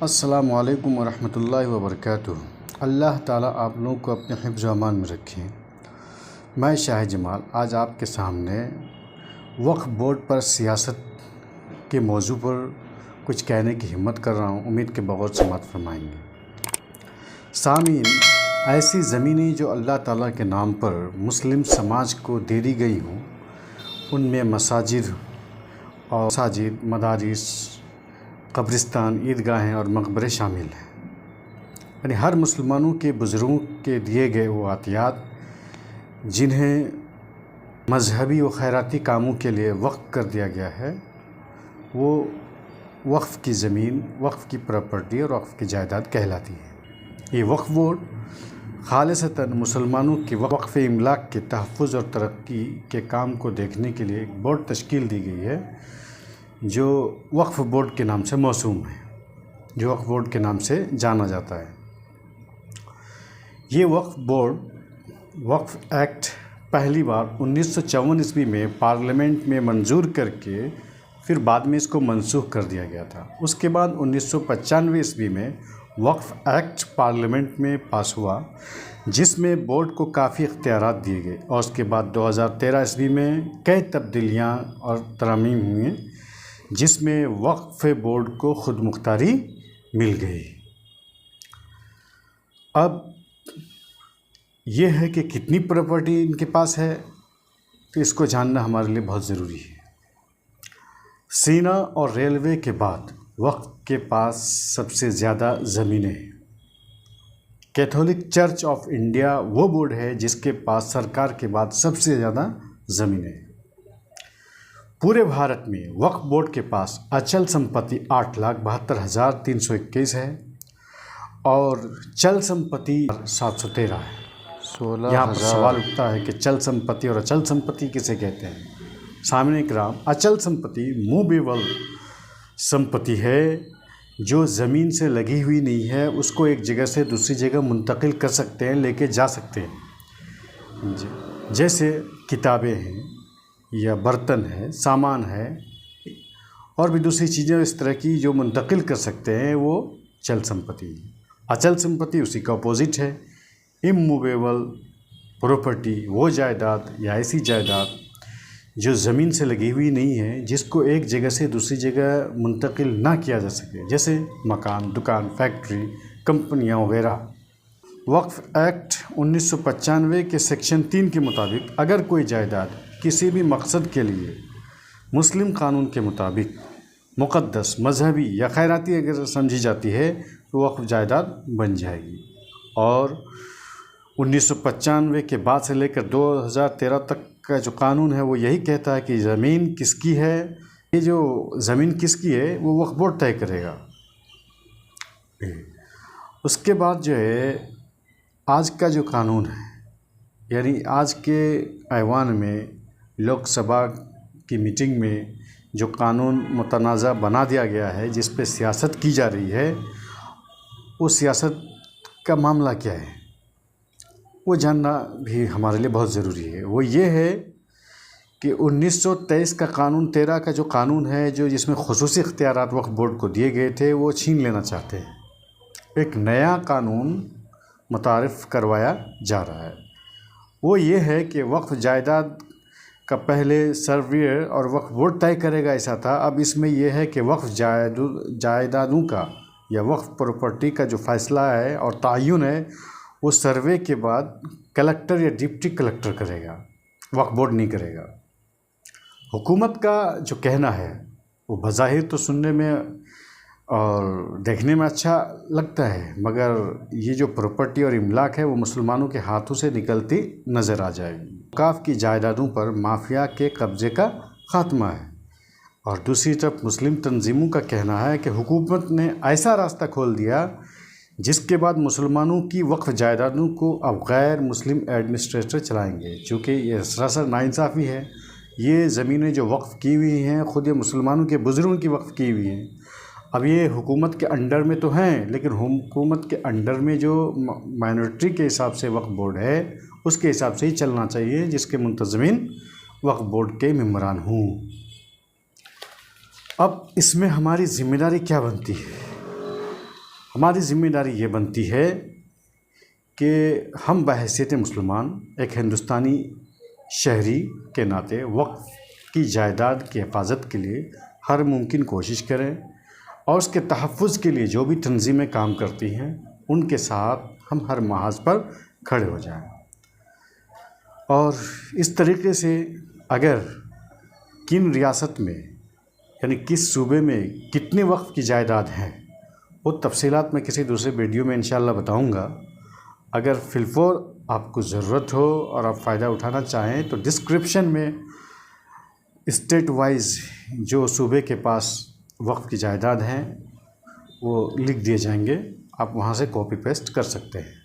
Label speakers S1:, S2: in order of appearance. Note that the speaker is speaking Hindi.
S1: अस्सलामु अलैकुम वरहमतुल्लाहि वबरकातुहू। अल्लाह ताला आप लोगों को अपने हिफ्ज़ व अमान में रखें। मैं शाह जमाल आज आपके सामने वक्फ़ बोर्ड पर सियासत के मौजू पर कुछ कहने की हिम्मत कर रहा हूँ। उम्मीद के बगौर समात फरमाएंगे। सामीन, ऐसी ज़मीनें जो अल्लाह ताला के नाम पर मुस्लिम समाज को दे दी गई हों, उनमें मसाजिद मदारिस, कब्रिस्तान, ईदगाहें और मकबरे शामिल हैं। यानी हर मुसलमानों के बुज़ुर्गों के दिए गए वो आतियात जिन्हें मजहबी व खैराती कामों के लिए वक्फ़ कर दिया गया है, वो वक्फ़ की ज़मीन, वक्फ़ की प्रॉपर्टी और वक्फ़ की जायदाद कहलाती है। ये वक्फ़ बोर्ड खालिसतन मुसलमानों के वक्फ़ इमलाक के तहफ़्फ़ुज़ और तरक्की के काम को देखने के लिए एक बोर्ड तश्कील दी गई है, जो वक्फ़ बोर्ड के नाम से मौसूम है, जो वक्फ़ बोर्ड के नाम से जाना जाता है। ये वक्फ़ बोर्ड वक्फ़ एक्ट पहली बार 1954 ईस्वी में पार्लियामेंट में मंजूर करके फिर बाद में इसको मनसूख कर दिया गया था। उसके बाद 1995 ईस्वी में वक्फ़ एक्ट पार्लियामेंट में पास हुआ, जिसमें बोर्ड को काफ़ी इख्तियारात दिए गए, और उसके बाद 2013 ईस्वी में कई तब्दीलियाँ और तरमीम हुई, जिसमें वक्फ़ बोर्ड को खुद मुख्तारी मिल गई। अब ये है कि कितनी प्रॉपर्टी इनके पास है, तो इसको जानना हमारे लिए बहुत ज़रूरी है। सीना और रेलवे के बाद वक्फ़ के पास सबसे ज़्यादा ज़मीनें हैं। कैथोलिक चर्च ऑफ इंडिया वो बोर्ड है जिसके पास सरकार के बाद सबसे ज़्यादा ज़मीनें हैं। पूरे भारत में वक्फ़ बोर्ड के पास अचल संपत्ति 8,72,321 है और चल संपत्ति 713 है। यहाँ पर सवाल उठता है कि चल संपत्ति और अचल संपत्ति किसे कहते हैं। सामने इकराम, अचल संपत्ति मूवेबल संपत्ति है जो ज़मीन से लगी हुई नहीं है, उसको एक जगह से दूसरी जगह मुंतकिल कर सकते हैं, लेके जा सकते हैं। जैसे किताबें हैं या बर्तन है, सामान है, और भी दूसरी चीज़ें इस तरह की जो मुंतकिल कर सकते हैं, वो चल संपत्ति है। अचल संपत्ति उसी का अपोजिट है। इमूवेबल प्रॉपर्टी वो जायदाद या ऐसी जायदाद जो ज़मीन से लगी हुई नहीं है, जिसको एक जगह से दूसरी जगह मुंतकिल ना किया जा सके, जैसे मकान, दुकान, फैक्ट्री, कंपनियां वगैरह। वक्फ़ एक्ट 1995 के सेक्शन 3 के मुताबिक अगर कोई जायदाद किसी भी मकसद के लिए मुस्लिम कानून के मुताबिक मुक़द्दस, मजहबी या खैराती अगर समझी जाती है, तो वक्फ़ जायदाद बन जाएगी। और 1995 के बाद से लेकर 2013 तक का जो कानून है वो यही कहता है कि ज़मीन किसकी है, ये जो ज़मीन किसकी है वो वक्फ़ बोर्ड तय करेगा। उसके बाद जो है आज का जो कानून है, यानी आज के ऐवान में लोकसभा की मीटिंग में जो कानून मुतनाज़ा बना दिया गया है, जिस पे सियासत की जा रही है, वो सियासत का मामला क्या है वो जानना भी हमारे लिए बहुत ज़रूरी है। वो ये है कि 1923 का कानून 13 का जो कानून है, जो जिसमें खुसूसी इख्तियारात वक्फ़ बोर्ड को दिए गए थे, वो छीन लेना चाहते हैं। एक नया कानून मुतारिफ़ करवाया जा रहा है। वो ये है कि वक्फ़ जायदाद का पहले सर्वेयर और वक्फ़ बोर्ड तय करेगा, ऐसा था। अब इसमें यह है कि वक्फ़ जायदादों का या वक्फ़ प्रॉपर्टी का जो फ़ैसला है और तयन है, वो सर्वे के बाद कलेक्टर या डिप्टी कलेक्टर करेगा, वक्फ़ बोर्ड नहीं करेगा। हुकूमत का जो कहना है वो बज़ाहिर तो सुनने में और देखने में अच्छा लगता है, मगर ये जो प्रॉपर्टी और इमलाक है वो मुसलमानों के हाथों से निकलती नज़र आ जाएगी। औकाफ की जायदादों पर माफिया के कब्ज़े का ख़ात्मा है। और दूसरी तरफ मुस्लिम तंजीमों का कहना है कि हुकूमत ने ऐसा रास्ता खोल दिया जिसके बाद मुसलमानों की वक्फ़ जायदादों को अब गैर मुस्लिम एडमिनिस्ट्रेटर चलाएंगे। चूँकि ये सरासर नाइंसाफ़ी है। ये ज़मीनें जो वक्फ़ की हुई हैं, ख़ुद ये मुसलमानों के बुज़ुर्गों की वक्फ़ की हुई हैं। अब ये हुकूमत के अंडर में तो हैं, लेकिन हुकूमत के अंडर में जो माइनॉरिटी के हिसाब से वक्फ़ बोर्ड है, उसके हिसाब से ही चलना चाहिए, जिसके मुंतज़मीन वक्फ़ बोर्ड के मेंबरान हों। अब इसमें हमारी ज़िम्मेदारी क्या बनती है? हमारी ज़िम्मेदारी ये बनती है कि हम बहैसियत मुसलमान एक हिंदुस्तानी शहरी के नाते वक्फ की जायदाद की हिफाजत के लिए हर मुमकिन कोशिश करें और उसके तहफ़्फ़ुज़ के लिए जो भी तंजीमें काम करती हैं उनके साथ हम हर महाज पर खड़े हो जाएं। और इस तरीके से अगर किन रियासत में यानी किस सूबे में कितने वक्फ की जायदाद हैं वो तफसीलात मैं किसी दूसरे वीडियो में इंशाअल्लाह बताऊंगा। अगर फिलफोर आपको ज़रूरत हो और आप फ़ायदा उठाना चाहें तो डिस्क्रिप्शन में स्टेट वाइज जो सूबे के पास वक्फ की जायदाद हैं वो लिख दिए जाएंगे, आप वहाँ से कॉपी पेस्ट कर सकते हैं।